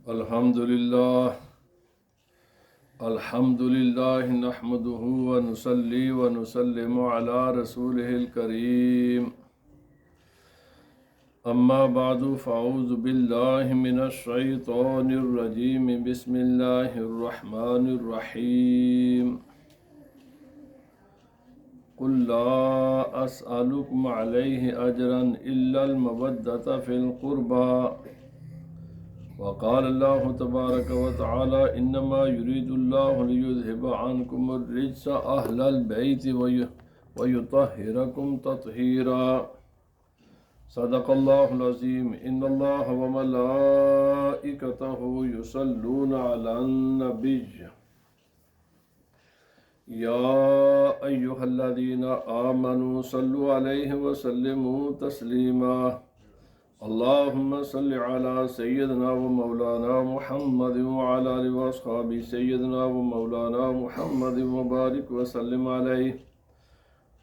الحمد للہ نحمده ونصلي ونسلم على رسوله الكريم اما بعد فاعوذ باللہ من الشیطان الرجیم بسم اللہ الرحمن الرحیم قل لا اسألكم علیہ اجرا الا المودة في القربى وقال الله تبارك وتعالى إنما يريد الله ليذهب عنكم الرجس أهل البيت ويطهركم تطهيرا صدق الله العظيم إن الله وملائكته يصلون على النبي يا أيها الذين آمنوا صلوا عليه وسلموا تسليما اللهم صل على سيدنا ومولانا محمد وعلى آله وأصحابه سيدنا ومولانا محمد وبارك وسلم عليه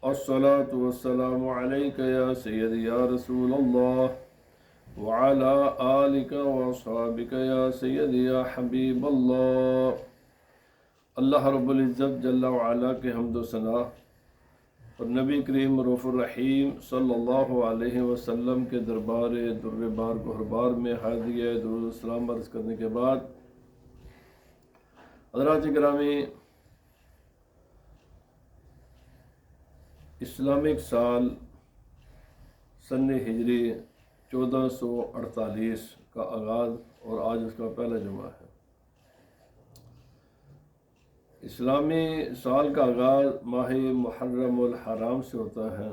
الصلاة والسلام عليك يا سيدي يا رسول الله وعلى آلك وأصحابك يا سيدي يا حبيب الله اللہ رب العزت جل وعلا کے حمد و ثنا اور نبی کریم رؤوف الرحیم صلی اللہ علیہ وسلم کے دربار در بار گہربار میں حاضری درود السلام عرض کرنے کے بعد حضرات گرامی، اسلامک سال سن ہجری 1448 کا آغاز اور آج اس کا پہلا جمعہ ہے۔ اسلامی سال کا آغاز ماہ محرم الحرام سے ہوتا ہے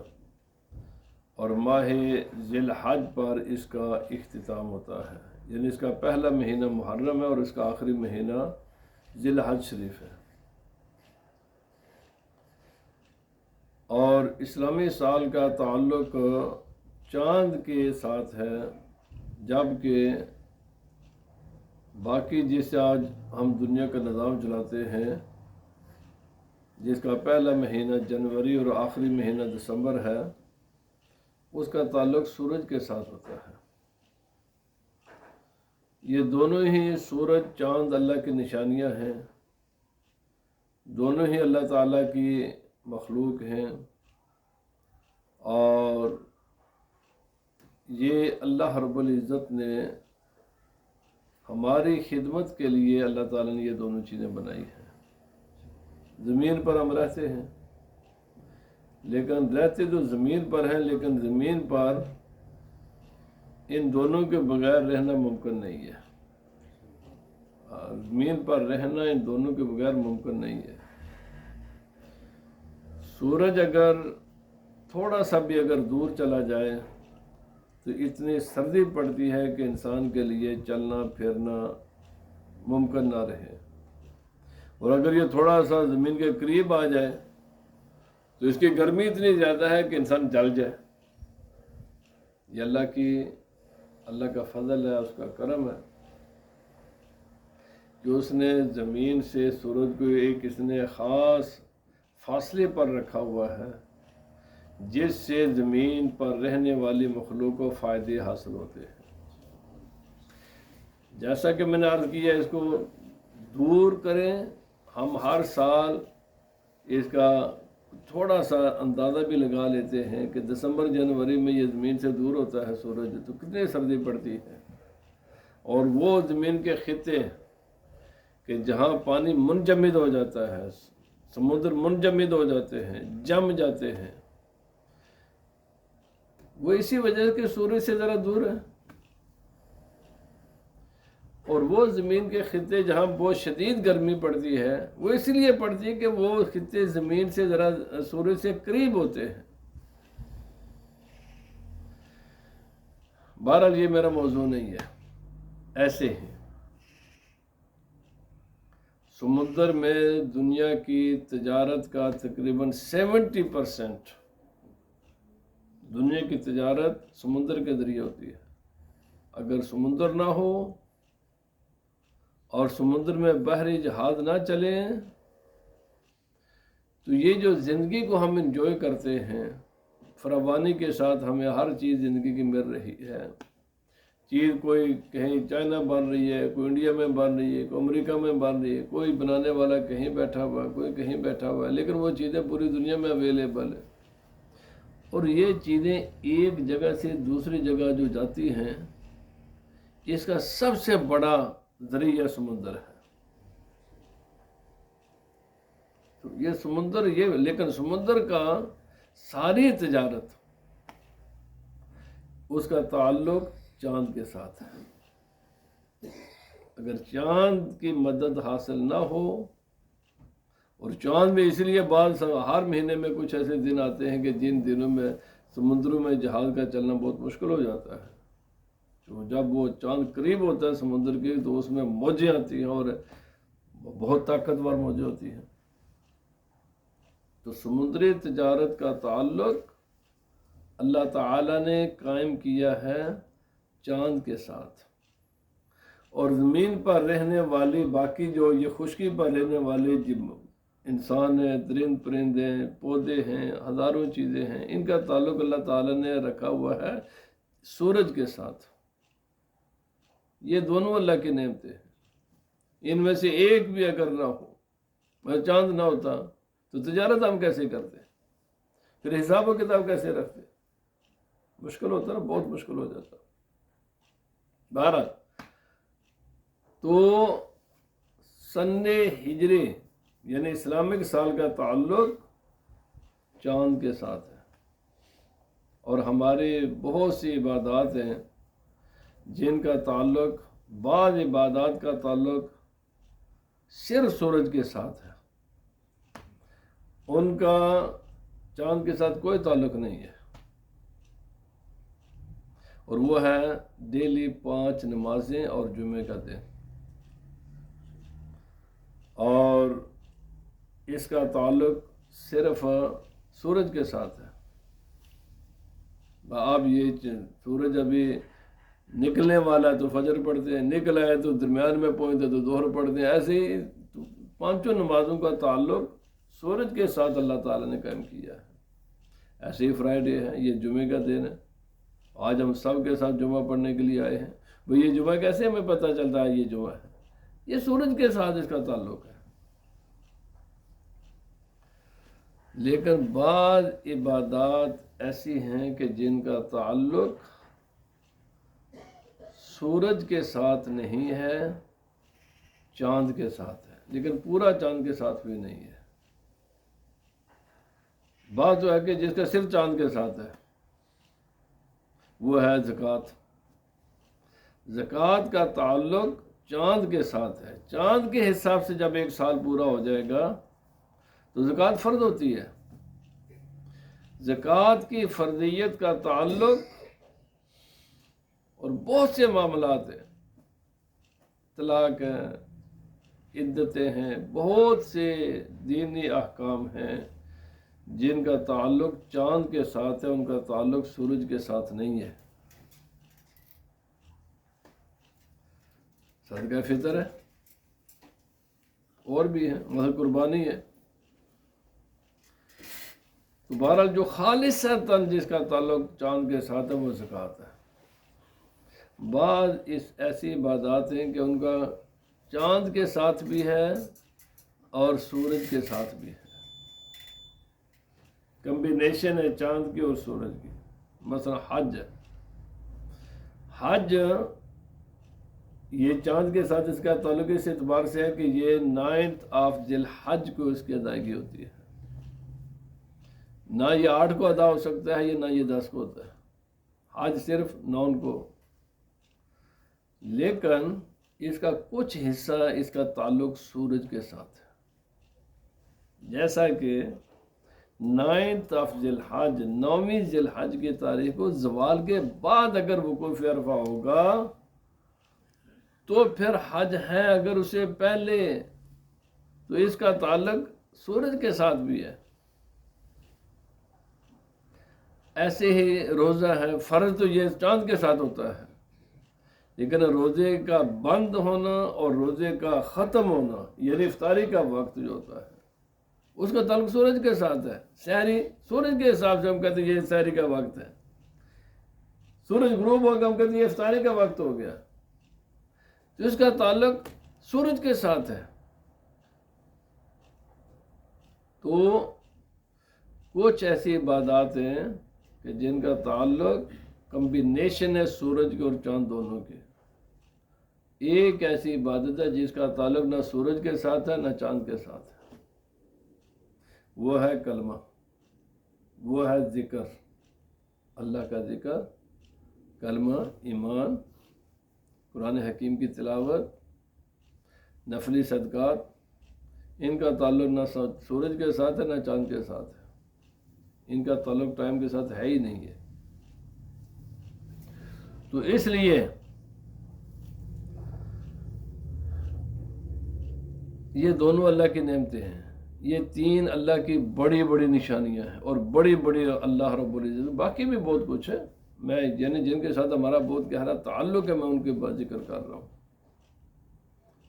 اور ماہ ذی الحج پر اس کا اختتام ہوتا ہے، یعنی اس کا پہلا مہینہ محرم ہے اور اس کا آخری مہینہ ذی الحج شریف ہے۔ اور اسلامی سال کا تعلق چاند کے ساتھ ہے، جبکہ باقی جس آج ہم دنیا کا نظام چلاتے ہیں، جس کا پہلا مہینہ جنوری اور آخری مہینہ دسمبر ہے، اس کا تعلق سورج کے ساتھ ہوتا ہے۔ یہ دونوں ہی سورج چاند اللہ کی نشانیاں ہیں، دونوں ہی اللہ تعالیٰ کی مخلوق ہیں، اور یہ اللہ رب العزت نے ہماری خدمت کے لیے اللہ تعالیٰ نے یہ دونوں چیزیں بنائی ہیں۔ زمین پر ہم رہتے ہیں، لیکن رہتے تو زمین پر ہیں، لیکن زمین پر ان دونوں کے بغیر رہنا ممکن نہیں ہے۔ زمین پر رہنا ان دونوں کے بغیر ممکن نہیں ہے۔ سورج اگر تھوڑا سا بھی اگر دور چلا جائے تو اتنی سردی پڑتی ہے کہ انسان کے لیے چلنا پھرنا ممکن نہ رہے، اور اگر یہ تھوڑا سا زمین کے قریب آ جائے تو اس کی گرمی اتنی زیادہ ہے کہ انسان جل جائے۔ یہ اللہ کا فضل ہے، اس کا کرم ہے کہ اس نے زمین سے سورج کو اس نے خاص فاصلے پر رکھا ہوا ہے، جس سے زمین پر رہنے والی مخلوق کو فائدے حاصل ہوتے ہیں۔ جیسا کہ میں نے عرض کیا، اس کو دور کریں، ہم ہر سال اس کا تھوڑا سا اندازہ بھی لگا لیتے ہیں کہ دسمبر جنوری میں یہ زمین سے دور ہوتا ہے سورج، تو کتنی سردی پڑتی ہے۔ اور وہ زمین کے خطے کہ جہاں پانی منجمد ہو جاتا ہے، سمندر منجمد ہو جاتے ہیں، جم جاتے ہیں، وہ اسی وجہ سے کہ سورج سے ذرا دور ہے۔ اور وہ زمین کے خطے جہاں بہت شدید گرمی پڑتی ہے، وہ اس لیے پڑتی ہے کہ وہ خطے زمین سے ذرا سورج سے قریب ہوتے ہیں۔ بہرحال یہ میرا موضوع نہیں ہے۔ ایسے ہی سمندر میں دنیا کی تجارت کا تقریباً 70% دنیا کی تجارت سمندر کے ذریعے ہوتی ہے۔ اگر سمندر نہ ہو اور سمندر میں بحری جہاز نہ چلیں تو یہ جو زندگی کو ہم انجوائے کرتے ہیں، فراوانی کے ساتھ ہمیں ہر چیز زندگی کی مل رہی ہے، چیز کوئی کہیں چائنا بن رہی ہے، کوئی انڈیا میں بن رہی ہے، کوئی امریکہ میں بن رہی ہے، کوئی بنانے والا کہیں بیٹھا ہوا ہے، کوئی کہیں بیٹھا ہوا ہے، لیکن وہ چیزیں پوری دنیا میں اویلیبل ہیں۔ اور یہ چیزیں ایک جگہ سے دوسری جگہ جو جاتی ہیں، اس کا سب سے بڑا ذریعہ سمندر ہے۔ تو یہ سمندر لیکن سمندر کا ساری تجارت اس کا تعلق چاند کے ساتھ ہے۔ اگر چاند کی مدد حاصل نہ ہو، اور چاند میں اس لیے ہر مہینے میں کچھ ایسے دن آتے ہیں کہ جن دنوں میں سمندروں میں جہاز کا چلنا بہت مشکل ہو جاتا ہے۔ تو جب وہ چاند قریب ہوتا ہے سمندر کے، تو اس میں موجیں آتی ہیں، اور بہت طاقتور موجیں ہوتی ہیں۔ تو سمندری تجارت کا تعلق اللہ تعالیٰ نے قائم کیا ہے چاند کے ساتھ، اور زمین پر رہنے والی باقی جو یہ خشکی پر رہنے والے انسان ہیں، درند پرند ہیں، پودے ہیں، ہزاروں چیزیں ہیں، ان کا تعلق اللہ تعالیٰ نے رکھا ہوا ہے سورج کے ساتھ۔ یہ دونوں اللہ کی نعمتیں ہیں۔ ان میں سے ایک بھی اگر نہ ہو، چاند نہ ہوتا تو تجارت ہم کیسے کرتے؟ پھر حساب و کتاب کیسے رکھتے؟ مشکل ہوتا نا، بہت مشکل ہو جاتا۔ بہرحال تو سن ہجری یعنی اسلامک سال کا تعلق چاند کے ساتھ ہے، اور ہماری بہت سی عبادات ہیں جن کا تعلق، بعض عبادات کا تعلق صرف سورج کے ساتھ ہے، ان کا چاند کے ساتھ کوئی تعلق نہیں ہے، اور وہ ہے ڈیلی 5 نمازیں اور جمعے کا دن۔ اور اس کا تعلق صرف سورج کے ساتھ ہے۔ آپ یہ سورج ابھی نکلنے والا ہے تو فجر پڑھتے ہیں، نکل آئے تو درمیان میں پہنچتے تو ظہر پڑھتے ہیں۔ ایسے ہی 5 نمازوں کا تعلق سورج کے ساتھ اللہ تعالیٰ نے قائم کیا ہے۔ ایسے ہی فرائیڈے ہے، یہ جمعے کا دن ہے۔ آج ہم سب کے ساتھ جمعہ پڑھنے کے لیے آئے ہیں۔ بھئی یہ جمعہ کیسے ہمیں پتہ چلتا ہے یہ جمعہ ہے؟ یہ سورج کے ساتھ اس کا تعلق ہے۔ لیکن بعض عبادات ایسی ہیں کہ جن کا تعلق سورج کے ساتھ نہیں ہے، چاند کے ساتھ ہے، لیکن پورا چاند کے ساتھ بھی نہیں ہے۔ بات تو ہے کہ جس کا صرف چاند کے ساتھ ہے، وہ ہے زکوٰۃ۔ زکوٰۃ کا تعلق چاند کے ساتھ ہے۔ چاند کے حساب سے جب 1 سال پورا ہو جائے گا تو زکوٰۃ فرض ہوتی ہے۔ زکوٰۃ کی فرضیت کا تعلق اور بہت سے معاملات ہیں، طلاق ہیں، عدتیں ہیں، بہت سے دینی احکام ہیں جن کا تعلق چاند کے ساتھ ہے، ان کا تعلق سورج کے ساتھ نہیں ہے۔ صدقہ فطر ہے، اور بھی ہیں، مثلا قربانی ہے۔ تو بہرحال جو خالص ہے جس کا تعلق چاند کے ساتھ ہے، وہ زکوٰۃ ہے۔ بعض ایسی عبادات ہیں کہ ان کا چاند کے ساتھ بھی ہے اور سورج کے ساتھ بھی ہے، کمبینیشن ہے چاند کی اور سورج کی۔ مثلا حج ہے، حج یہ چاند کے ساتھ اس کا تعلق اس اعتبار سے ہے کہ یہ 9 ذی الحج کو اس کی ادائیگی ہوتی ہے۔ نہ یہ 8 کو ادا ہو سکتا ہے، نہ یہ 10 کو ہوتا ہے، حج صرف 9 کو۔ لیکن اس کا کچھ حصہ اس کا تعلق سورج کے ساتھ ہے، جیسا کہ 9 ذی الحج، 9ویں ذی الحج کی تاریخ کو زوال کے بعد اگر وقوف عرفہ ہوگا تو پھر حج ہے، اگر اسے پہلے تو اس کا تعلق سورج کے ساتھ بھی ہے۔ ایسے ہی روزہ ہے، فرض تو یہ چاند کے ساتھ ہوتا ہے، لیکن روزے کا بند ہونا اور روزے کا ختم ہونا، یعنی افطاری کا وقت جو ہوتا ہے، اس کا تعلق سورج کے ساتھ ہے۔ سحری سورج کے حساب سے ہم کہتے ہیں یہ سحری کا وقت ہے۔ سورج غروب ہو گیا ہم کہتے ہیں افطاری کا وقت ہو گیا، تو اس کا تعلق سورج کے ساتھ ہے۔ تو کچھ ایسی عبادات ہیں کہ جن کا تعلق کمبینیشن ہے سورج کے اور چاند دونوں کے۔ ایک ایسی عبادت ہے جس کا تعلق نہ سورج کے ساتھ ہے نہ چاند کے ساتھ ہے، وہ ہے کلمہ، وہ ہے ذکر، اللہ کا ذکر، کلمہ، ایمان، قرآن حکیم کی تلاوت، نفلی صدقات۔ ان کا تعلق نہ سورج کے ساتھ ہے نہ چاند کے ساتھ ہے، ان کا تعلق ٹائم کے ساتھ ہے ہی نہیں ہے۔ تو اس لیے یہ دونوں اللہ کی نعمتیں ہیں، یہ تین اللہ کی بڑی بڑی نشانیاں ہیں اور بڑی بڑی اللہ رب العزت۔ باقی بھی بہت کچھ ہے، میں یعنی جن کے ساتھ ہمارا بہت گہرا تعلق ہے میں ان کے بعد ذکر کر رہا ہوں۔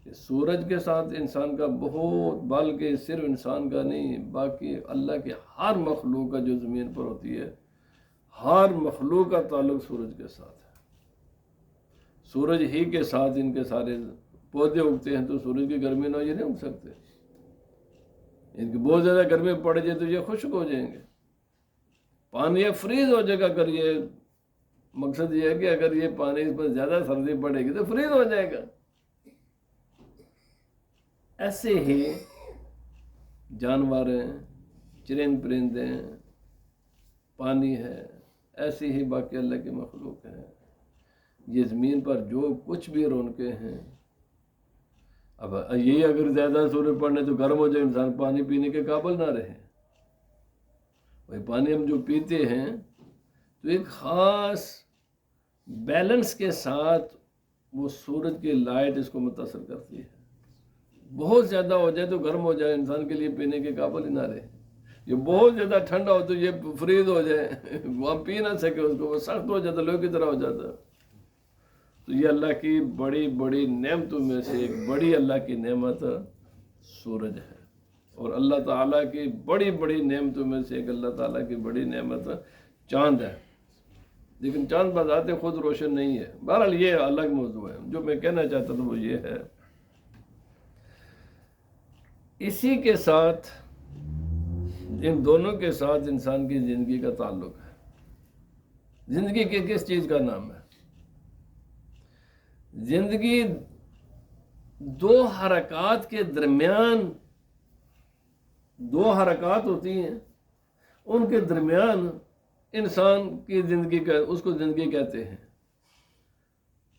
کہ سورج کے ساتھ انسان کا بہت، بلکہ صرف انسان کا نہیں، باقی اللہ کے ہر مخلوق کا جو زمین پر ہوتی ہے، ہر مخلوق کا تعلق سورج کے ساتھ ہے۔ سورج ہی کے ساتھ ان کے سارے پودے اگتے ہیں، تو سورج کی گرمی نہ ہو یہ نہیں اگ سکتے۔ ان کی بہت زیادہ گرمی پڑ جائے تو یہ خشک ہو جائیں گے، پانی فریز ہو جائے گا۔ اگر یہ مقصد یہ ہے کہ اگر یہ پانی اس پر زیادہ سردی پڑے گی تو فریز ہو جائے گا۔ ایسے ہی جانور ہیں، چرند پرندے ہیں، پانی ہے، ایسے ہی باقی اللہ کی مخلوق ہے۔ یہ زمین پر جو کچھ بھی رونقیں ہیں، اب یہی اگر زیادہ سورج پڑنے تو گرم ہو جائے، انسان پانی پینے کے قابل نہ رہے۔ وہی پانی ہم جو پیتے ہیں تو ایک خاص بیلنس کے ساتھ وہ سورج کی لائٹ اس کو متاثر کرتی ہے۔ بہت زیادہ ہو جائے تو گرم ہو جائے، انسان کے لیے پینے کے قابل ہی نہ رہے۔ یہ بہت زیادہ ٹھنڈا ہو تو یہ فریز ہو جائے، وہ ہم پی نہ سکے اس کو، وہ سخت ہو جاتا، لوہے کی طرح ہو جاتا۔ تو یہ اللہ کی بڑی بڑی نعمتوں میں سے ایک بڑی اللہ کی نعمت سورج ہے، اور اللہ تعالیٰ کی بڑی بڑی نعمتوں میں سے ایک اللہ تعالیٰ کی بڑی نعمت چاند ہے۔ لیکن چاند بذات خود روشن نہیں ہے۔ بہرحال یہ الگ موضوع ہے، جو میں کہنا چاہتا تھا وہ یہ ہے۔ اسی کے ساتھ ان دونوں کے ساتھ انسان کی زندگی کا تعلق ہے۔ زندگی کے کس چیز کا نام ہے؟ زندگی دو حرکات کے درمیان، دو حرکات ہوتی ہیں، ان کے درمیان انسان کی زندگی کا، اس کو زندگی کہتے ہیں۔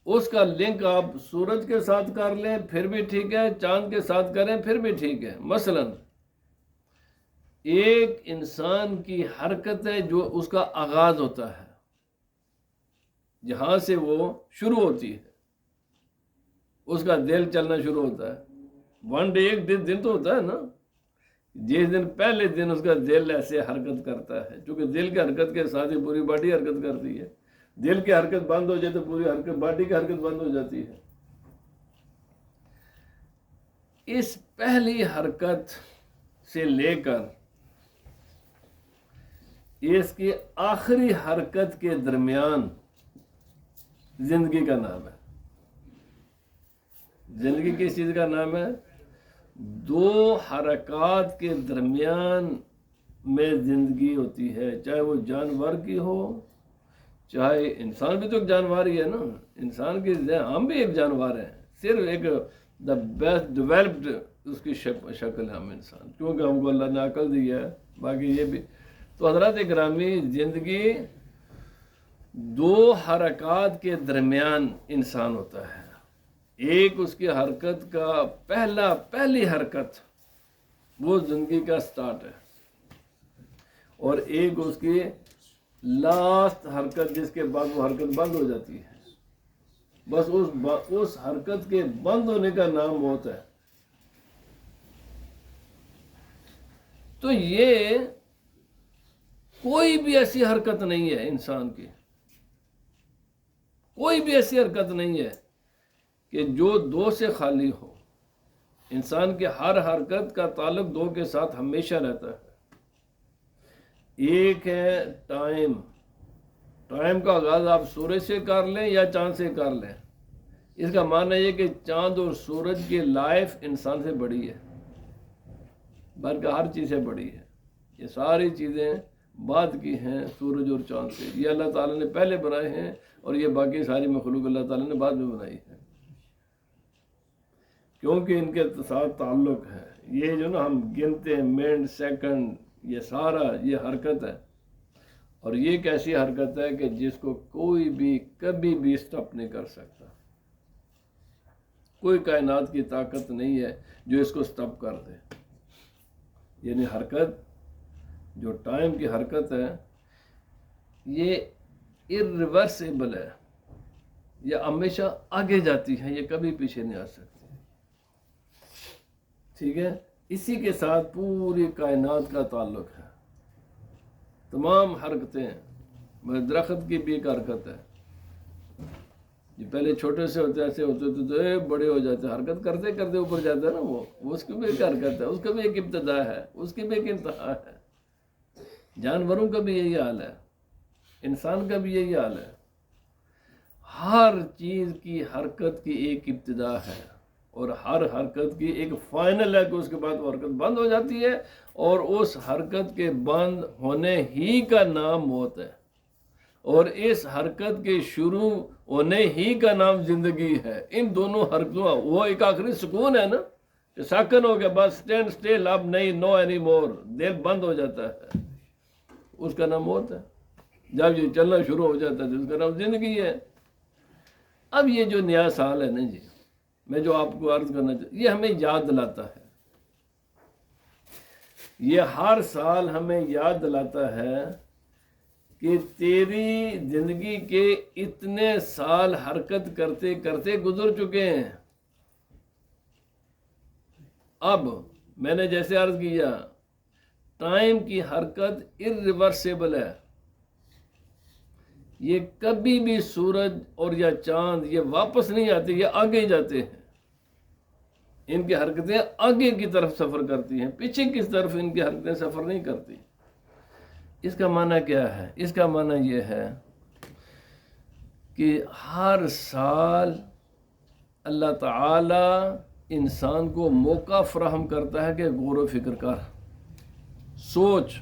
اس کا لنک آپ سورج کے ساتھ کر لیں پھر بھی ٹھیک ہے، چاند کے ساتھ کریں پھر بھی ٹھیک ہے۔ مثلا ایک انسان کی حرکت ہے جو اس کا آغاز ہوتا ہے، جہاں سے وہ شروع ہوتی ہے، اس کا دل چلنا شروع ہوتا ہے۔ ون ڈے، ایک دن تو ہوتا ہے نا، جس دن پہلے دن اس کا دل ایسے حرکت کرتا ہے، چونکہ دل کی حرکت کے ساتھ ہی پوری باڈی حرکت کرتی ہے۔ دل کی حرکت بند ہو جائے تو پوری حرکت، باڈی کی حرکت بند ہو جاتی ہے۔ اس پہلی حرکت سے لے کر اس کی آخری حرکت کے درمیان زندگی کا نام ہے۔ زندگی کس چیز کا نام ہے؟ دو حرکات کے درمیان میں زندگی ہوتی ہے، چاہے وہ جانور کی ہو، چاہے انسان بھی تو ایک جانور ہی ہے نا۔ انسان کی، ہم بھی ایک جانور ہیں، صرف ایک دا بیسٹ ڈیولپڈ اس کی شکل ہے ہم انسان، کیونکہ ہم کو اللہ نے عقل دی ہے، باقی یہ بھی۔ تو حضرات گرامی، زندگی دو حرکات کے درمیان انسان ہوتا ہے۔ ایک اس کی حرکت کا پہلی حرکت وہ زندگی کا سٹارٹ ہے، اور ایک اس کی لاسٹ حرکت جس کے بعد وہ حرکت بند ہو جاتی ہے۔ بس اس حرکت کے بند ہونے کا نام موت ہے۔ تو یہ کوئی بھی ایسی حرکت نہیں ہے انسان کی، کوئی بھی ایسی حرکت نہیں ہے کہ جو دو سے خالی ہو۔ انسان کی ہر حرکت کا تعلق دو کے ساتھ ہمیشہ رہتا ہے۔ ایک ہے ٹائم، ٹائم کا آغاز آپ سورج سے کر لیں یا چاند سے کر لیں، اس کا معنی یہ کہ چاند اور سورج کی لائف انسان سے بڑی ہے، بلکہ ہر چیز سے بڑی ہے۔ یہ ساری چیزیں بعد کی ہیں سورج اور چاند سے، یہ اللہ تعالیٰ نے پہلے بنائے ہیں، اور یہ باقی ساری مخلوق اللہ تعالیٰ نے بعد میں بنائی ہے، کیونکہ ان کے ساتھ تعلق ہے۔ یہ جو نا ہم گنتے ہیں منٹ سیکنڈ، یہ سارا یہ حرکت ہے، اور یہ ایک ایسی حرکت ہے کہ جس کو کوئی بھی کبھی بھی اسٹاپ نہیں کر سکتا۔ کوئی کائنات کی طاقت نہیں ہے جو اس کو اسٹاپ کر دے۔ یعنی حرکت جو ٹائم کی حرکت ہے یہ irreversible ہے، یہ ہمیشہ آگے جاتی ہے، یہ کبھی پیچھے نہیں آ سکتی، ٹھیک ہے؟ اسی کے ساتھ پوری کائنات کا تعلق ہے، تمام حرکتیں، درخت کی بھی ایک حرکت ہے، یہ پہلے چھوٹے سے ہوتے ایسے ہوتے تھے تو بڑے ہو جاتے، حرکت کرتے کرتے اوپر جاتا ہے نا، وہ اس کی بھی ایک حرکت ہے، اس کا بھی ایک ابتدا ہے، اس کی بھی ایک انتہا ہے۔ جانوروں کا بھی یہی حال ہے، انسان کا بھی یہی حال ہے، ہر چیز کی حرکت کی ایک ابتدا ہے، اور ہر حرکت کی ایک فائنل ہے کہ اس کے بعد وہ حرکت بند ہو جاتی ہے، اور اس حرکت کے بند ہونے ہی کا نام موت ہے، اور اس حرکت کے شروع ہونے ہی کا نام زندگی ہے۔ ان دونوں حرکتوں، وہ ایک آخری سکون ہے نا کہ ساکن ہو گیا، بس اسٹینڈ اسٹل، اب نہیں، نو اینی مور، دل بند ہو جاتا ہے، اس کا نام موت ہے۔ جب یہ چلنا شروع ہو جاتا ہے تو اس کا نام زندگی ہے۔ اب یہ جو نیا سال ہے نا جی، میں جو آپ کو عرض کرنا چاہتا ہوں، یہ ہمیں یاد دلاتا ہے، یہ ہر سال ہمیں یاد دلاتا ہے کہ تیری زندگی کے اتنے سال حرکت کرتے کرتے گزر چکے ہیں۔ اب میں نے جیسے عرض کیا، ٹائم کی حرکت irreversible ہے، یہ کبھی بھی سورج اور یا چاند یہ واپس نہیں آتے، یہ آگے جاتے ہیں، ان کی حرکتیں آگے کی طرف سفر کرتی ہیں، پیچھے کی طرف ان کی حرکتیں سفر نہیں کرتی۔ اس کا معنی کیا ہے؟ اس کا معنی یہ ہے کہ ہر سال اللہ تعالی انسان کو موقع فراہم کرتا ہے کہ غور و فکر کر، سوچ،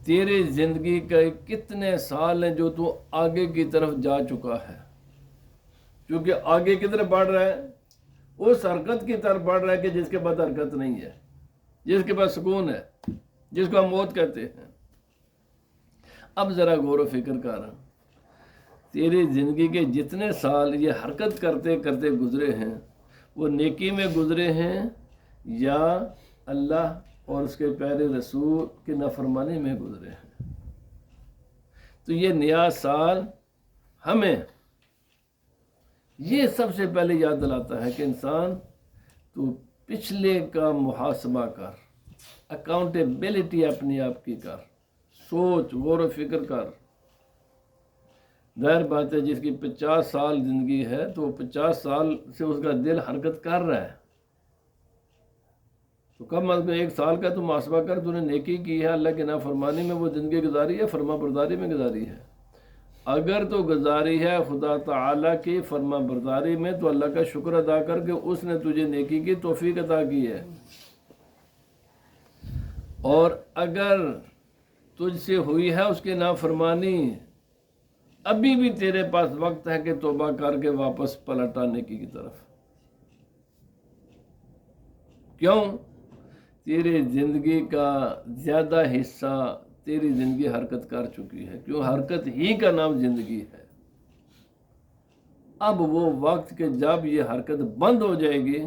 تیرے زندگی کے کتنے سال ہیں جو تو آگے کی طرف جا چکا ہے، کیونکہ آگے کی طرف بڑھ رہا ہے، اس حرکت کی طرف بڑھ رہا ہے کہ جس کے بعد حرکت نہیں ہے، جس کے بعد سکون ہے، جس کو ہم موت کہتے ہیں۔ اب ذرا غور و فکر کر، تیری زندگی کے جتنے سال یہ حرکت کرتے کرتے گزرے ہیں، وہ نیکی میں گزرے ہیں یا اللہ اور اس کے پیارے رسول کی نافرمانی میں گزرے ہیں؟ تو یہ نیا سال ہمیں یہ سب سے پہلے یاد دلاتا ہے کہ انسان تو پچھلے کا محاسبہ کر، اکاؤنٹیبلٹی اپنی آپ کی کر، سوچ، غور و فکر کر۔ ظاہر بات ہے جس کی 50 سال زندگی ہے تو 50 سال سے اس کا دل حرکت کر رہا ہے، تو کم از کم 1 سال کا تو محاسبہ کر، تو نے نیکی کی ہے، اللہ کی نافرمانی میں وہ زندگی گزاری ہے، فرما برداری میں گزاری ہے۔ اگر تو گزاری ہے خدا تعالیٰ کی فرما برداری میں تو اللہ کا شکر ادا کر کے اس نے تجھے نیکی کی توفیق عطا کی ہے، اور اگر تجھ سے ہوئی ہے اس کی نافرمانی، ابھی بھی تیرے پاس وقت ہے کہ توبہ کر کے واپس پلٹ آنے کی طرف۔ کیوں؟ تیری زندگی کا زیادہ حصہ تیری زندگی حرکت کر چکی ہے، کیوں؟ حرکت ہی کا نام زندگی ہے۔ اب وہ وقت کہ جب یہ حرکت بند ہو جائے گی،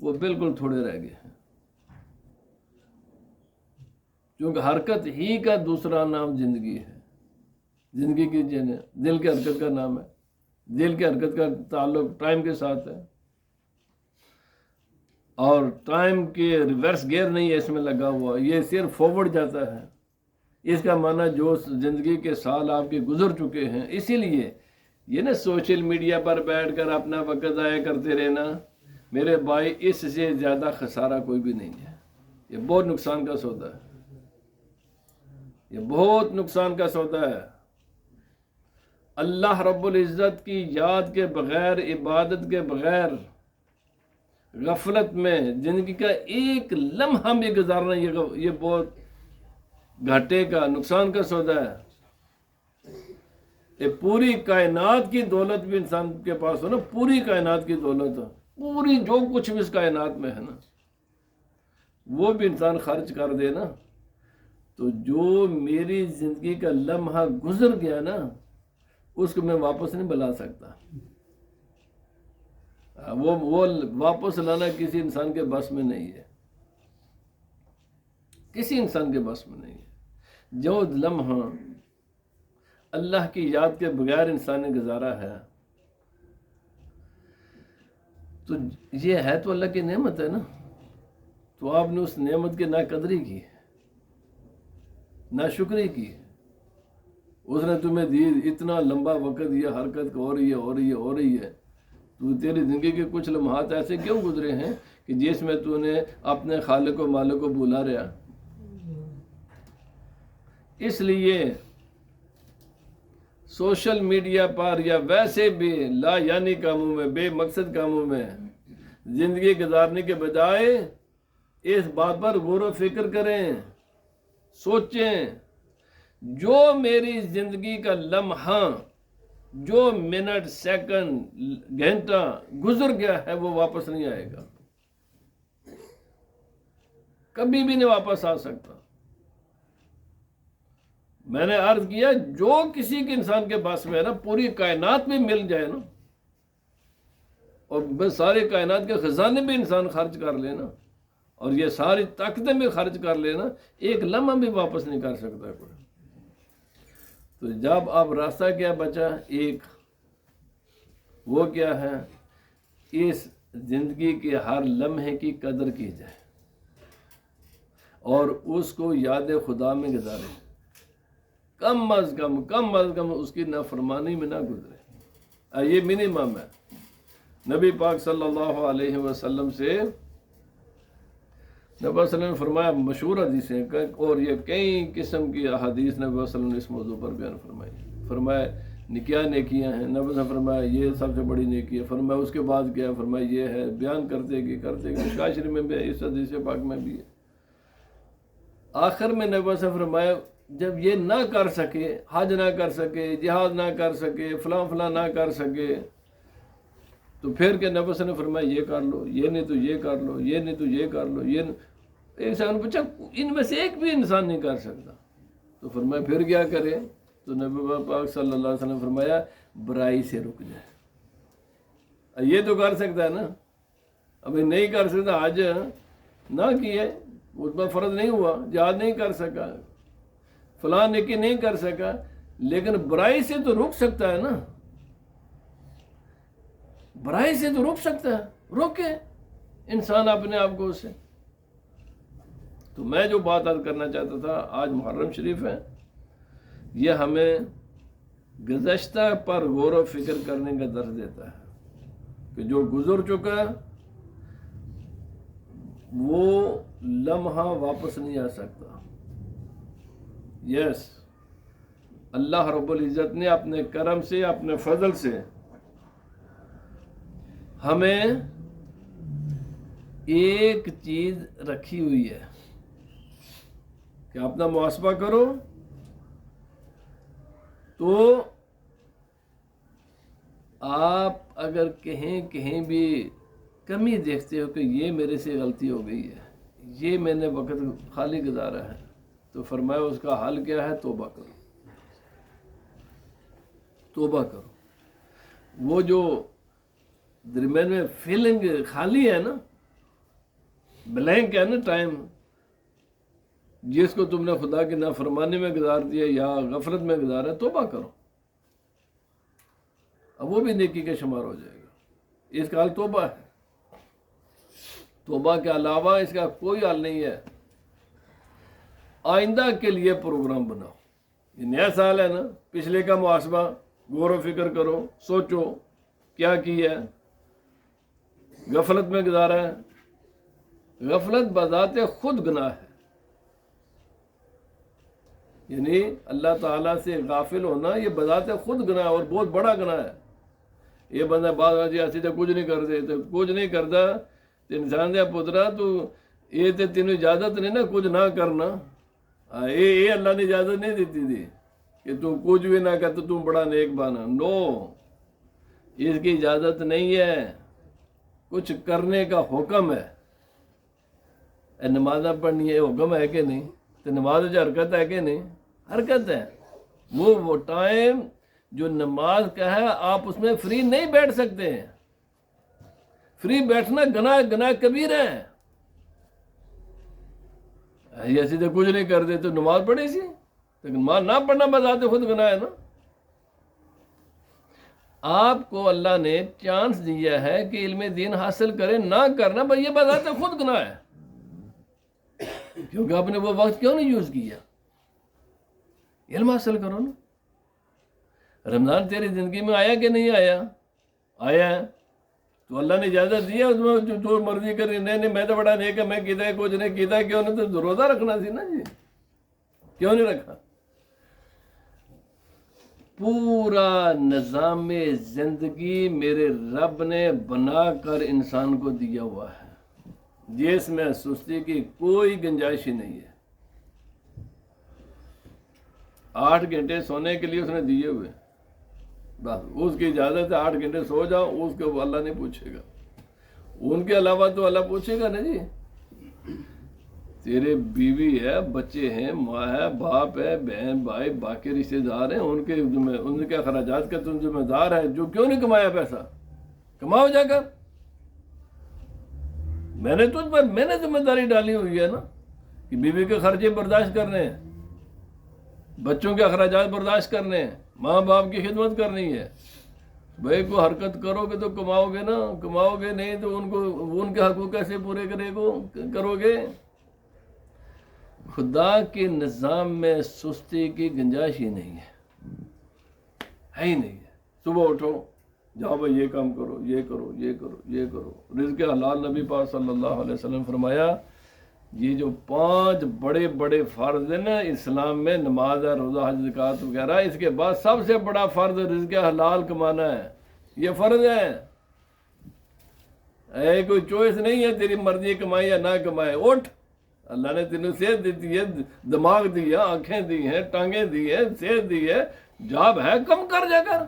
وہ بالکل تھوڑے رہ گئے ہیں، کیونکہ حرکت ہی کا دوسرا نام زندگی ہے۔ زندگی کی دل کی حرکت کا نام ہے، دل کی حرکت کا تعلق ٹائم کے ساتھ ہے، اور ٹائم کے ریورس گیئر نہیں ہے اس میں لگا ہوا، یہ صرف فارورڈ جاتا ہے۔ اس کا معنی جو زندگی کے سال آپ کے گزر چکے ہیں، اسی لیے یہ نا سوشل میڈیا پر بیٹھ کر اپنا وقت ضائع کرتے رہنا، میرے بھائی اس سے زیادہ خسارہ کوئی بھی نہیں ہے، یہ بہت نقصان کا سودا ہے، یہ بہت نقصان کا سودا ہے۔ اللہ رب العزت کی یاد کے بغیر، عبادت کے بغیر غفلت میں زندگی کا ایک لمحہ بھی گزارنا یہ بہت گھاٹے کا، نقصان کا سودا ہے۔ یہ پوری کائنات کی دولت بھی انسان کے پاس ہو نا، پوری کائنات کی دولت ہو، پوری جو کچھ بھی اس کائنات میں ہے نا، وہ بھی انسان خرچ کر دے نا، تو جو میری زندگی کا لمحہ گزر گیا نا، اس کو میں واپس نہیں بلا سکتا۔ وہ واپس لانا کسی انسان کے بس میں نہیں ہے، کسی انسان کے بس میں نہیں ہے۔ جو لمحہ اللہ کی یاد کے بغیر انسان نے گزارا ہے، تو یہ ہے تو اللہ کی نعمت ہے نا، تو آپ نے اس نعمت کی ناقدری کی، ناشکری کی۔ اس نے تمہیں دی اتنا لمبا وقت، یہ حرکت ہو رہی ہے، تو تیری زندگی کے کچھ لمحات ایسے کیوں گزرے ہیں کہ جس میں تو نے اپنے خالق و مالک کو بھولا رہا۔ اس لیے سوشل میڈیا پر یا ویسے بھی لا یعنی کاموں میں، بے مقصد کاموں میں زندگی گزارنے کے بجائے اس بات پر غور و فکر کریں، سوچیں، جو میری زندگی کا لمحہ، جو منٹ، سیکنڈ، گھنٹہ گزر گیا ہے، وہ واپس نہیں آئے گا، کبھی بھی نہیں واپس آ سکتا۔ میں نے عرض کیا، جو کسی کے انسان کے بس میں ہے نا، پوری کائنات بھی مل جائے نا، اور بس سارے کائنات کے خزانے بھی انسان خرچ کر لینا، اور یہ ساری طاقتیں بھی خرچ کر لینا، ایک لمحہ بھی واپس نہیں کر سکتا کوئی۔ تو جب اب راستہ کیا بچا، ایک وہ کیا ہے، اس زندگی کے ہر لمحے کی قدر کی جائے اور اس کو یاد خدا میں گزارے، کم از کم اس کی نافرمانی میں نہ گزرے۔ یہ منیمم ہے۔ نبی پاک صلی اللہ علیہ وسلم سے نبی صلی اللہ علیہ وسلم نے فرمایا، مشہور حدیثیں اور یہ کئی قسم کی احادیث نبی صلی اللہ علیہ وسلم نے اس موضوع پر بیان فرمایا کیا نیکیاں ہیں، نبی نے فرمایا یہ سب سے بڑی نیکی ہے، فرمایا اس کے بعد کیا، فرمایا یہ ہے، بیان کرتے گئے مشکوٰۃ شریف میں بھی ہے، اس حدیث پاک میں بھی ہے۔ آخر میں نبی نے فرمایا، جب یہ نہ کر سکے، حج نہ کر سکے، جہاد نہ کر سکے، فلاں نہ کر سکے، تو پھر کہ نبی نے فرمایا یہ کر لو، یہ نہیں تو یہ کر لو، یہ نہیں تو یہ کر لو، یہ انسان پوچھا ان میں سے ایک بھی انسان نہیں کر سکتا، تو فرمایا پھر کیا کرے، تو نبی پاک صلی اللہ علیہ وسلم فرمایا برائی سے رک جائے۔ یہ تو کر سکتا ہے نا، ابھی نہیں کر سکتا، حج نہ کیے، اس پر فرض نہیں ہوا، جہاد نہیں کر سکا، فلاں نیکی نہیں کر سکا، لیکن برائی سے تو رک سکتا ہے نا، برائی سے تو رک سکتا ہے، روکے انسان اپنے آپ کو اسے۔ تو میں جو بات عرض کرنا چاہتا تھا، آج محرم شریف ہے، یہ ہمیں گزشتہ پر غور و فکر کرنے کا درس دیتا ہے کہ جو گزر چکا وہ لمحہ واپس نہیں آ سکتا۔ یس، اللہ رب العزت نے اپنے کرم سے، اپنے فضل سے ہمیں ایک چیز رکھی ہوئی ہے کہ اپنا محاسبہ کرو، تو آپ اگر کہیں بھی کمی دیکھتے ہو کہ یہ میرے سے غلطی ہو گئی ہے، یہ میں نے وقت خالی گزارا ہے، تو فرمایا اس کا حل کیا ہے، توبہ کرو، توبہ کرو۔ وہ جو درمیان میں فیلنگ خالی ہے نا، بلینک ہے نا ٹائم، جس کو تم نے خدا کی نافرمانی میں گزار دیا یا غفلت میں گزارا، توبہ کرو، اب وہ بھی نیکی کا شمار ہو جائے گا۔ اس کا حل توبہ ہے، توبہ کے علاوہ اس کا کوئی حل نہیں ہے۔ آئندہ کے لیے پروگرام بناؤ، یہ نیا سال ہے نا، پچھلے کا محاسبہ، غور و فکر کرو، سوچو کیا کیا ہے، غفلت میں گزارا ہے۔ غفلت بذات خود گناہ ہے، یعنی اللہ تعالیٰ سے غافل ہونا یہ بذات خود گناہ اور بہت بڑا گناہ ہے. یہ بندہ بعض جی ایسے تو کچھ نہیں کرتے تو کچھ نہیں کرتا تو انسان دیا پترا تو یہ تو تینوں اجازت نہیں نا کچھ نہ کرنا. یہ اللہ نے اجازت نہیں دیتی تھی کہ تو کچھ بھی نہ کر تو تم بڑا نیک بنا. نو، اس کی اجازت نہیں ہے. کچھ کرنے کا حکم ہے. نمازیں پڑھنی ہے حکم ہے کہ نہیں؟ تو نماز جو حرکت ہے کہ نہیں؟ حرکت ہے. وہ ٹائم جو نماز کا ہے آپ اس میں فری نہیں بیٹھ سکتے ہیں. فری بیٹھنا گناہ کبیر ہے. ایسی تو کچھ نہیں کرتے تو نماز پڑھے سی، لیکن نماز نہ پڑھنا بذات خود گناہ ہے نا. آپ کو اللہ نے چانس دیا ہے کہ علم دین حاصل کرے، نہ کرنا بھائی یہ بذات خود گناہ ہے. کیونکہ آپ نے وہ وقت کیوں نہیں یوز کیا؟ علم حاصل کرو نا. رمضان تیری زندگی میں آیا کہ نہیں آیا؟ آیا ہے تو اللہ نے اجازت دی ہے اس میں جو مرضی کری. نہیں میں تو بڑا نیک ہے میں کیتا ہے کچھ نہیں کیتا. کیوں نہیں؟ تو روزہ رکھنا سی نا جی. کیوں نہیں رکھا؟ پورا نظام زندگی میرے رب نے بنا کر انسان کو دیا ہوا ہے جس میں سستی کی کوئی گنجائش ہی نہیں ہے. 8 گھنٹے سونے کے لیے اس نے دیے ہوئے، بس اس کی اجازت ہے 8 گھنٹے سو جاؤ. اس کو اللہ نہیں پوچھے گا. ان کے علاوہ تو اللہ پوچھے گا نا جی. تیرے بیوی ہے، بچے ہیں، ماں ہے، باپ ہے، بہن بھائی باقی رشتے دار ہیں، ان کے اخراجات کا تم ذمہ دار ہے. جو کیوں نہیں کمایا پیسہ؟ کماؤ جا کر. میں نے تجھ پر میں نے ذمہ داری ڈالی ہوئی ہے نا کہ بیوی کے خرچے برداشت کرنے ہیں، بچوں کے اخراجات برداشت کرنے ہیں، ماں باپ کی خدمت کرنی ہے. بھائی کو حرکت کرو گے تو کماؤ گے نا. کماؤ گے نہیں تو ان کے حقوق کیسے پورے کرو گے؟ خدا کے نظام میں سستی کی گنجائش ہی نہیں ہے ہی نہیں ہے. صبح اٹھو جاؤ بھائی یہ کام کرو، یہ کرو، یہ کرو، یہ کرو. رزق حلال. نبی پاک صلی اللہ علیہ وسلم فرمایا یہ جو 5 بڑے بڑے فرض ہیں نا اسلام میں، نماز ہے، روزہ، حج، زکوٰۃ وغیرہ، اس کے بعد سب سے بڑا فرض رزق حلال کمانا ہے. یہ فرض ہے. کوئی چوائس نہیں ہے تیری مرضی کمائے یا نہ کمائے. اٹھ، اللہ نے تینوں صحت دی ہے، دماغ دی ہے، آنکھیں دی ہیں، ٹانگیں دی ہیں، صحت دی ہے، جاب ہے، کم کر جا کر.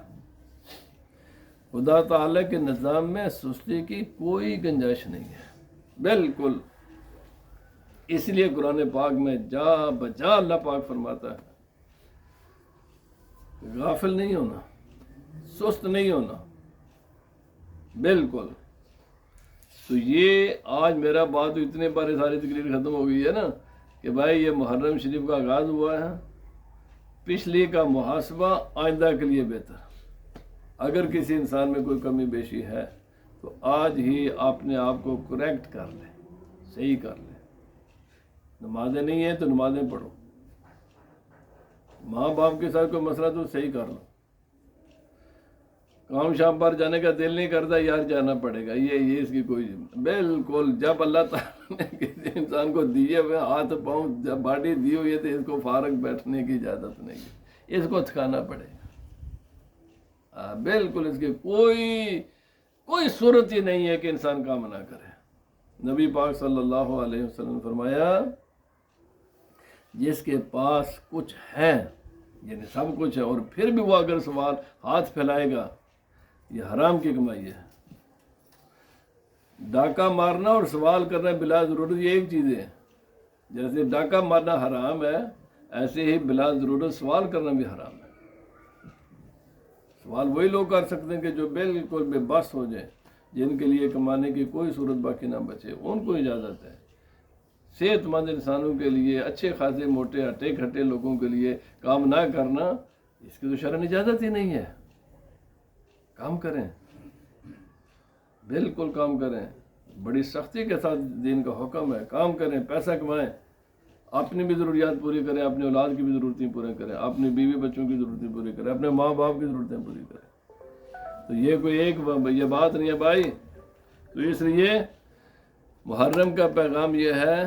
خدا تعالیٰ کے نظام میں سستی کی کوئی گنجائش نہیں ہے بالکل. اس لیے قرآن پاک میں جا بجا اللہ پاک فرماتا ہے غافل نہیں ہونا، سست نہیں ہونا بالکل. تو یہ آج میرا بات تو اتنے بار ساری تقریر ختم ہو گئی ہے نا کہ بھائی یہ محرم شریف کا آغاز ہوا ہے. پچھلی کا محاسبہ آئندہ کے لیے بہتر. اگر کسی انسان میں کوئی کمی بیشی ہے تو آج ہی اپنے آپ کو کریکٹ کر لے، صحیح کر لے. نمازیں نہیں ہیں تو نمازیں پڑھو. ماں باپ کے ساتھ کوئی مسئلہ تو صحیح کر لو. کام شام پر جانے کا دل نہیں کرتا یار جانا پڑے گا. یہ اس کی کوئی بالکل. جب اللہ تعالیٰ نے کسی انسان کو دیے ہوئے ہاتھ پاؤں جب باڈی دی ہوئی ہے تو اس کو فارغ بیٹھنے کی اجازت نہیں ہے. اس کو تھکانا پڑے گا بالکل. اس کی کوئی صورت ہی نہیں ہے کہ انسان کام نہ کرے. نبی پاک صلی اللہ علیہ وسلم فرمایا جس کے پاس کچھ ہے یعنی سب کچھ ہے اور پھر بھی وہ اگر سوال ہاتھ پھیلائے گا یہ حرام کی کمائی ہے. ڈاکہ مارنا اور سوال کرنا بلا ضرورت یہ ایک چیز ہے. جیسے ڈاکہ مارنا حرام ہے ایسے ہی بلا ضرورت سوال کرنا بھی حرام ہے. سوال وہی لوگ کر سکتے ہیں کہ جو بالکل بے بس ہو جائیں، جن کے لیے کمانے کی کوئی صورت باقی نہ بچے. ان کو اجازت ہے. صحت مند انسانوں کے لیے، اچھے خاصے موٹے ہٹے کھٹے لوگوں کے لیے کام نہ کرنا اس کی تو شرعن اجازت ہی نہیں ہے. کام کریں، بالکل کام کریں. بڑی سختی کے ساتھ دین کا حکم ہے. کام کریں، پیسہ کمائیں، اپنی بھی ضروریات پوری کریں، اپنے اولاد کی بھی ضرورتیں پورے کریں، اپنی بیوی بچوں کی ضرورتیں پوری کریں، اپنے ماں باپ کی ضرورتیں پوری کریں. تو یہ کوئی یہ بات نہیں ہے بھائی. تو اس لیے محرم کا پیغام یہ ہے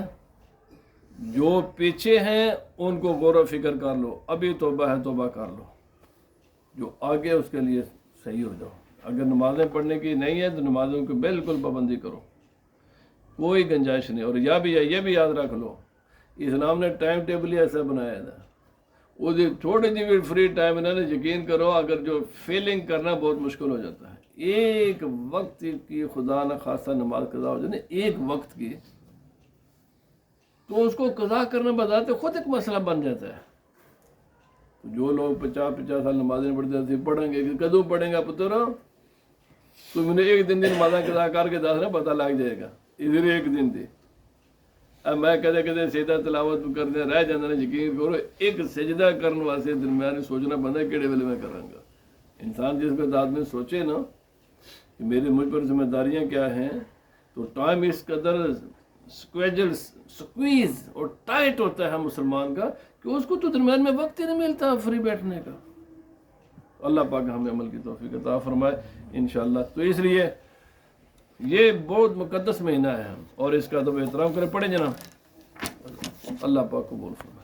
جو پیچھے ہیں ان کو غور و فکر کر لو، ابھی توبہ ہے توبہ کر لو، جو آگے اس کے لیے صحیح ہو جاؤ۔ اگر نمازیں پڑھنے کی نہیں ہے تو نمازوں کی بالکل پابندی کرو، کوئی گنجائش نہیں۔ اور یہ بھی یاد رکھ لو، اسلام نے ٹائم ٹیبل ہی ایسا بنایا تھا، وہ تھوڑی سی بھی فری ٹائم انہوں نے یقین کرو اگر جو فیلنگ کرنا بہت مشکل ہو جاتا ہے۔ ایک وقت کی خدا نہ خاصہ نماز قضا ہو جائے نا، ایک وقت کی، تو اس کو قضا کرنا بذات خود ایک مسئلہ بن جاتا ہے۔ جو لوگ 50 سال نمازیں پڑھتے تھے، پڑھیں گے کدوں پڑھیں گا پتر؟ تم نے ایک دن نمازیں قضا کر کے دس نا پتہ لگ جائے گا، ادھر ایک دن تھی۔ اب میں کدے سیدھا تلاوت کرتے رہ جانا نے، یقین کرو ایک سجدہ کرنے واسطے درمیان سوچنا بندہ کہڑے ویلے میں کروں گا۔ انسان جس وقت آدمی سوچے نا کہ میری مجھ پر ذمہ داریاں کیا ہیں، تو ٹائم اس قدر سکویز اور ٹائٹ ہوتا ہے مسلمان کا کہ اس کو تو درمیان میں وقت ہی نہیں ملتا فری بیٹھنے کا۔ اللہ پاک ہمیں عمل کی توفیق عطا فرمائے انشاءاللہ۔ تو اس لیے یہ بہت مقدس مہینہ ہے اور اس کا تو احترام کرے، پڑھیں جناب۔ اللہ پاک قبول فرمائے۔